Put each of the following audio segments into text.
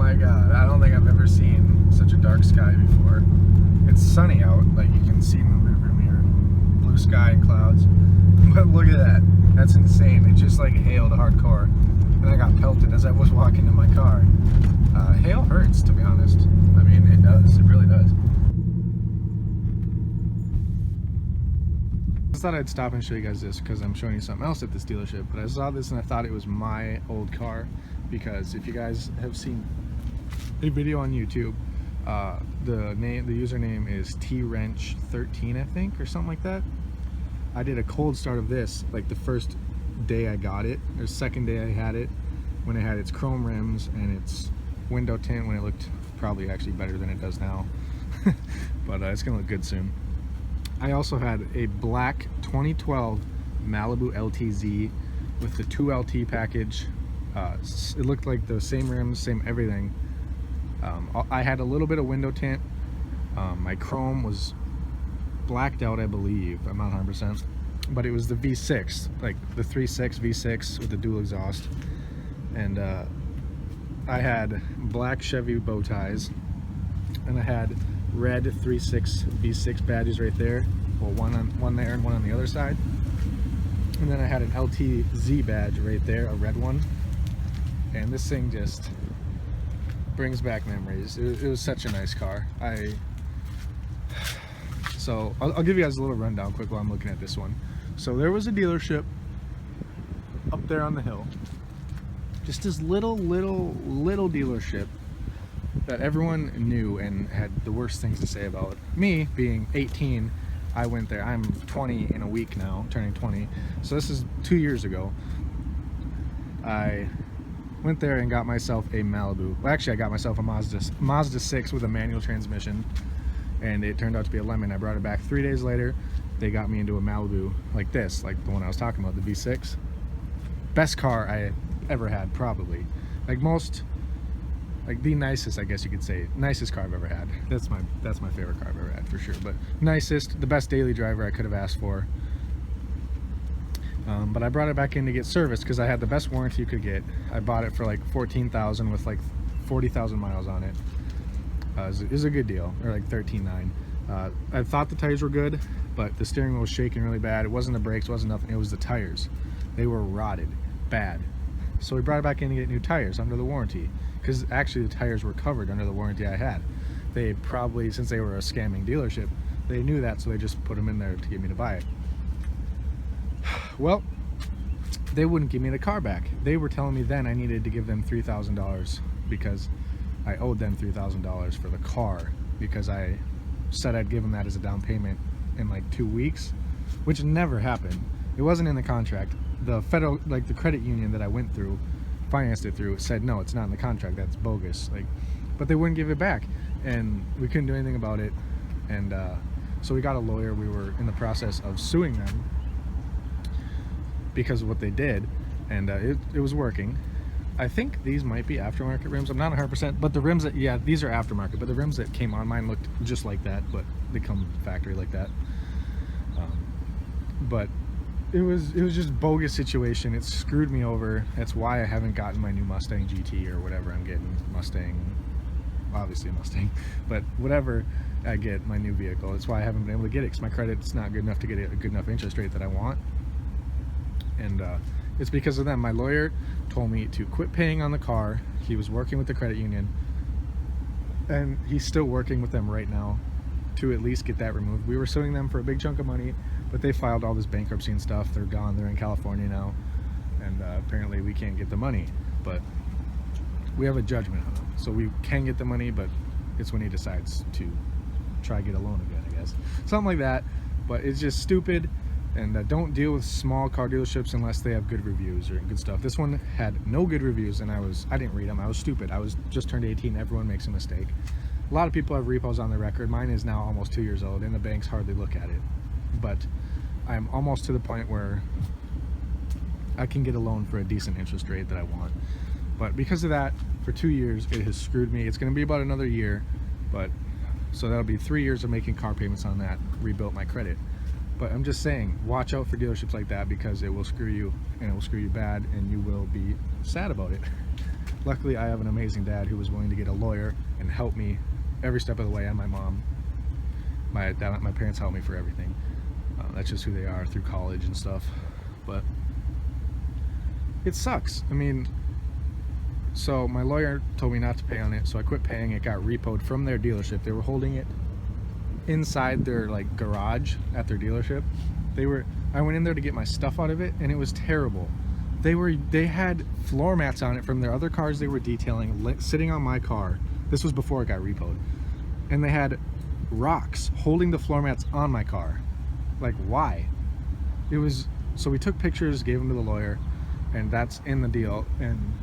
my god, I don't think I've ever seen such a dark sky before. It's sunny out, like you can see in the rearview mirror. Blue sky and clouds. But look at that. That's insane. It just like hailed hardcore. And I got pelted as I was walking to my car. Hail hurts, to be honest. I mean, it does. It really does. I thought I'd stop and show you guys this because I'm showing you something else at this dealership. But I saw this and I thought it was my old car. Because if you guys have seen a video on YouTube, the username is twrench13, I think, or something like that. I did a cold start of this like the first day I got it, or second day I had it, when it had its chrome rims and its window tint, when it looked probably actually better than it does now. But it's gonna look good soon. I also had a black 2012 Malibu LTZ with the 2LT package. It looked like the same rims, same everything. I had a little bit of window tint. My chrome was blacked out, I believe. I'm not 100%, but it was the V6, like the 3.6 V6 with the dual exhaust. And I had black Chevy bow ties, and I had red 3.6 V6 badges right there. Well, one there and one on the other side. And then I had an LTZ badge right there, a red one. And this thing just brings back memories. It was such a nice car. So I'll give you guys a little rundown quick while I'm looking at this one. So there was a dealership up there on the hill. Just this little dealership that everyone knew and had the worst things to say about. Me being 18, I went there. I'm 20 in a week now, turning 20. So this is 2 years ago. I went there and got myself a Malibu. Well, actually I got myself a Mazda 6 with a manual transmission, and it turned out to be a lemon. I brought it back 3 days later. They got me into a Malibu like this, like the one I was talking about, the V6. Best car I ever had, probably. Like the nicest, I guess you could say, nicest car I've ever had. That's my favorite car I've ever had for sure. But nicest, the best daily driver I could have asked for. But I brought it back in to get serviced because I had the best warranty you could get. I bought it for like $14,000 with like 40,000 miles on it. It was a good deal, or like $13,900. I thought the tires were good, but the steering wheel was shaking really bad. It wasn't the brakes, it wasn't nothing. It was the tires. They were rotted, bad. So we brought it back in to get new tires under the warranty, because actually the tires were covered under the warranty I had. They probably, since they were a scamming dealership, they knew that, so they just put them in there to get me to buy it. Well, they wouldn't give me the car back. They were telling me then I needed to give them $3,000 because I owed them $3,000 for the car, because I said I'd give them that as a down payment in like 2 weeks, which never happened. It wasn't in the contract. The federal, like the credit union that I went through, financed it through, said no, it's not in the contract, that's bogus. Like, but they wouldn't give it back, and we couldn't do anything about it. And so we got a lawyer. We were in the process of suing them because of what they did, and it was working. I think these might be aftermarket rims. I'm not 100%, but the rims that, yeah, these are aftermarket, but the rims that came on mine looked just like that, but they come factory like that. But it was just a bogus situation. It screwed me over. That's why I haven't gotten my new Mustang GT or whatever I'm getting. Mustang, obviously a Mustang, but whatever I get, my new vehicle. That's why I haven't been able to get it, because my credit's not good enough to get a good enough interest rate that I want. And it's because of them. My lawyer told me to quit paying on the car. He was working with the credit union, and he's still working with them right now to at least get that removed. We were suing them for a big chunk of money, but they filed all this bankruptcy and stuff. They're gone. They're in California now, and apparently we can't get the money, but we have a judgment on him, so we can get the money, but it's when he decides to try to get a loan again, I guess, something like that. But it's just stupid. And don't deal with small car dealerships unless they have good reviews or good stuff. This one had no good reviews, and I didn't read them. I was stupid. I was just turned 18. Everyone makes a mistake. A lot of people have repos on their record. Mine is now almost 2 years old, and the banks hardly look at it. But I'm almost to the point where I can get a loan for a decent interest rate that I want. But because of that, for 2 years, it has screwed me. It's going to be about another year, but so that'll be 3 years of making car payments on that. Rebuilt my credit. But I'm just saying, watch out for dealerships like that, because it will screw you, and it will screw you bad, and you will be sad about it. Luckily, I have an amazing dad who was willing to get a lawyer and help me every step of the way, and my mom. My parents helped me for everything. That's just who they are through college and stuff. But it sucks. I mean, so my lawyer told me not to pay on it, so I quit paying. It got repoed from their dealership. They were holding it inside their like garage at their dealership. I went in there to get my stuff out of it, and it was terrible. They had floor mats on it from their other cars they were detailing sitting on my car. This was before it got repoed. And they had rocks holding the floor mats on my car. Like, why? So we took pictures, gave them to the lawyer, and that's in the deal. And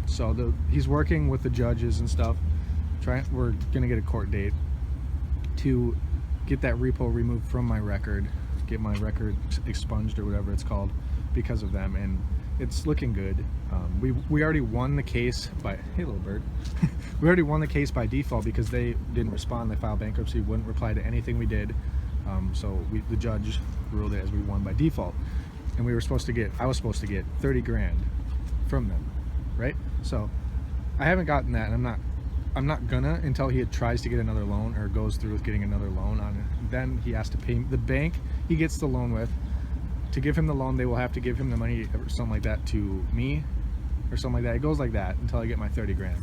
so he's working with the judges and stuff. We're gonna get a court date to get that repo removed from my record, get my record expunged or whatever it's called because of them, and it's looking good. We already won the case by, hey little bird, we already won the case by default because they didn't respond. They filed bankruptcy, wouldn't reply to anything we did. So the judge ruled it as we won by default, and I was supposed to get 30 grand from them, right? So I haven't gotten that, and I'm not gonna until he tries to get another loan or goes through with getting another loan on it. Then he has to pay the bank he gets the loan with. To give him the loan, they will have to give him the money or something like that to me or something like that. It goes like that until I get my 30 grand.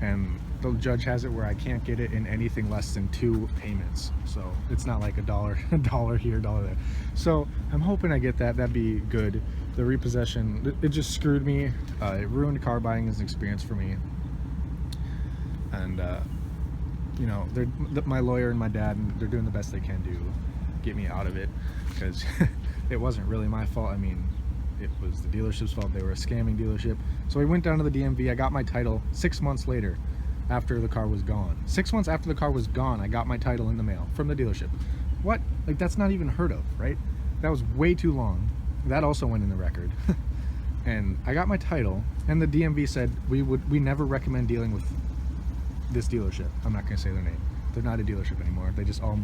And the judge has it where I can't get it in anything less than 2 payments. So it's not like a dollar here, $1 there. So I'm hoping I get that. That'd be good. The repossession, it just screwed me. It ruined car buying as an experience for me. And you know, my lawyer and my dad, they're doing the best they can to get me out of it, because it wasn't really my fault. I mean, it was the dealership's fault. They were a scamming dealership. So I went down to the DMV. I got my title 6 months later, after the car was gone. 6 months after the car was gone, I got my title in the mail from the dealership. What? Like, that's not even heard of, right? That was way too long. That also went in the record. And I got my title, and the DMV said we never recommend dealing with this dealership. I'm not gonna say their name. They're not a dealership anymore. They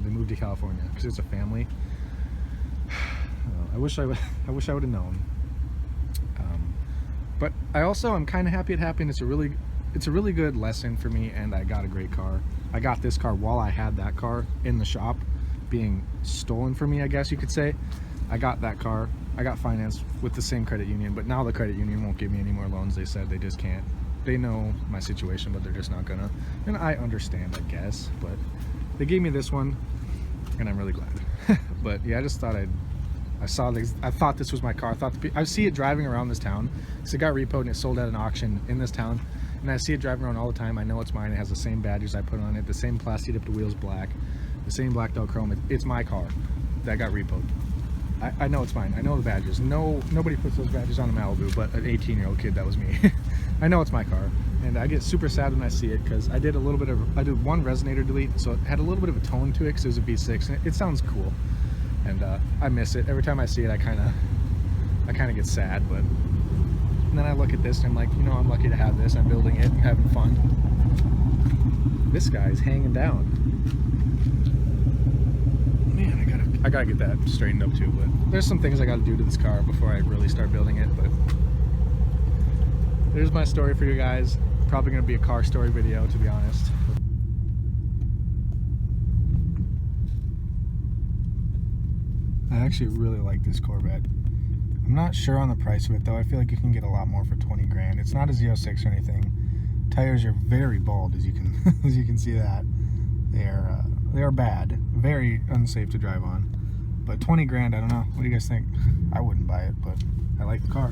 moved to California because it's a family. I wish I would have known. But I'm kind of happy it happened. It's a really good lesson for me, and I got a great car. I got this car while I had that car in the shop being stolen from me, I guess you could say. I got that car. I got financed with the same credit union, but now the credit union won't give me any more loans. They said they just can't. They know my situation, but they're just not gonna. And I understand, I guess, but they gave me this one, and I'm really glad. But yeah, I just thought I thought this was my car. I see it driving around this town because it got repoed and it sold at an auction in this town, and I see it driving around all the time. I know it's mine. It has the same badges I put on it, the same plastic tipped wheels, black, the same blacked out chrome. It's my car that got repoed. I know it's mine. I know the badges. Nobody puts those badges on a Malibu, but an 18-year-old kid, that was me. I know it's my car, and I get super sad when I see it because I did one resonator delete, so it had a little bit of a tone to it because it was a V6, and it sounds cool, and I miss it. Every time I see it, I kind of get sad, but then I look at this and I'm like, you know, I'm lucky to have this. I'm building it and having fun. This guy's hanging down. Man, I gotta get that straightened up too, but there's some things I gotta do to this car before I really start building it. But there's my story for you guys. Probably gonna be a car story video, to be honest. I actually really like this Corvette. I'm not sure on the price of it though. I feel like you can get a lot more for 20 grand. It's not a Z06 or anything. Tires are very bald, as you can as you can see that. They are bad, very unsafe to drive on. But 20 grand, I don't know. What do you guys think? I wouldn't buy it, but I like the car.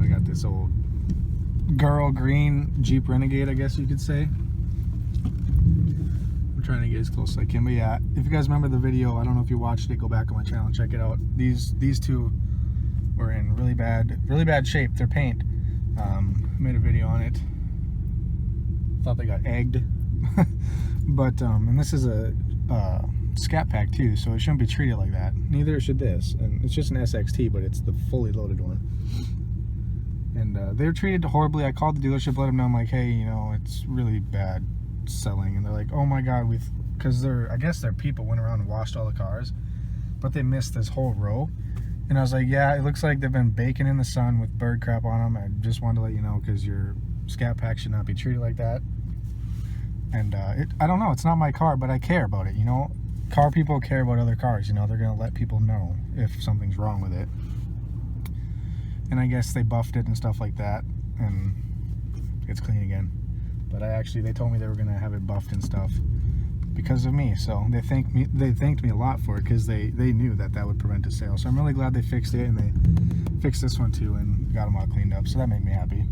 I got this old girl green Jeep Renegade, I guess you could say. I'm trying to get as close as I can, but yeah, if you guys remember the video, I don't know if you watched it, go back on my channel and check it out. These two were in really bad shape. Their paint. Made a video on it. Thought they got egged. But and this is a Scat Pack too, so it shouldn't be treated like that. Neither should this. And it's just an SXT, but it's the fully loaded one. And they were treated horribly. I called the dealership, let them know, I'm like, hey, you know, it's really bad selling. And they're like, oh my god, because I guess their people went around and washed all the cars, but they missed this whole row. And I was like, yeah, it looks like they've been baking in the sun with bird crap on them. I just wanted to let you know because your Scat Pack should not be treated like that. And I don't know, it's not my car, but I care about it, you know? Car people care about other cars, you know? They're going to let people know if something's wrong with it. And I guess they buffed it and stuff like that, and it's clean again. But they told me they were going to have it buffed and stuff because of me, so they thanked me a lot for it because they knew that would prevent a sale. So I'm really glad they fixed it, and they fixed this one too and got them all cleaned up, so that made me happy.